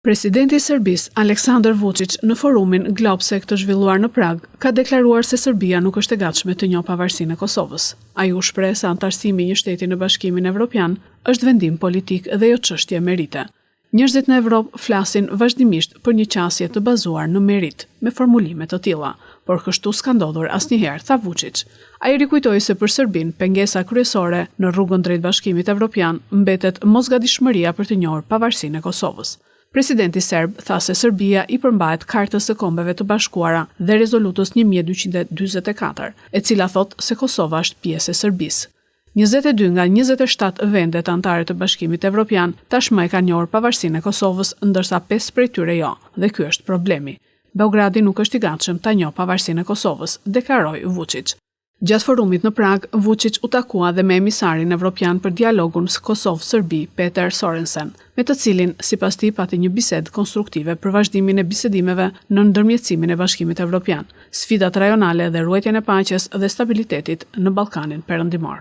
Presidenti i Serbisë, Aleksandar Vučić, në forumin Globsec të zhvilluar në Prag, ka deklaruar se Serbia nuk është e gatshme të njohë pavarësinë e Kosovës. Ai u shpreh se anëtarësimi i një shteti në Bashkimin Evropian është vendim politik dhe jo çështje merite. Njerëzit në Evropë flasin vazhdimisht për një qasje të bazuar në merit, me formulime të tilla, por kështu s'ka ndodhur asnjëherë, tha Vučić. Ai rikujtoi se për Serbinë pengesa kryesore në rrugën drejt Bashkimit Evropian mbetet mosgatishmëria për të njohur pavarësinë e Kosovës. Presidenti serb tha se Serbia i përmbahet Kartës së Kombeve të Bashkuara dhe rezolutës 1244, e cila thot se Kosova është pjesë e Serbisë. 22 nga 27 vendet anëtare të Bashkimit Evropian tashmë e kanë njohur pavarësinë e Kosovës, ndërsa 5 prej tyre jo, dhe ky është problemi. Beogradi nuk është i gatshëm ta njohë pavarësinë e Kosovës, deklaroi Vučić. Gjatë forumit në Prag, Vučić u takua dhe me emisarin evropian për dialogun Kosovë-Serbi, Peter Sorensen, me të cilin sipas tij pati një bisedë konstruktive për vazhdimin e bisedimeve në ndërmjetësimin e Bashkimit Evropian, sfidat rajonale dhe ruajtjen e paqes dhe stabilitetit në Ballkanin Perëndimor.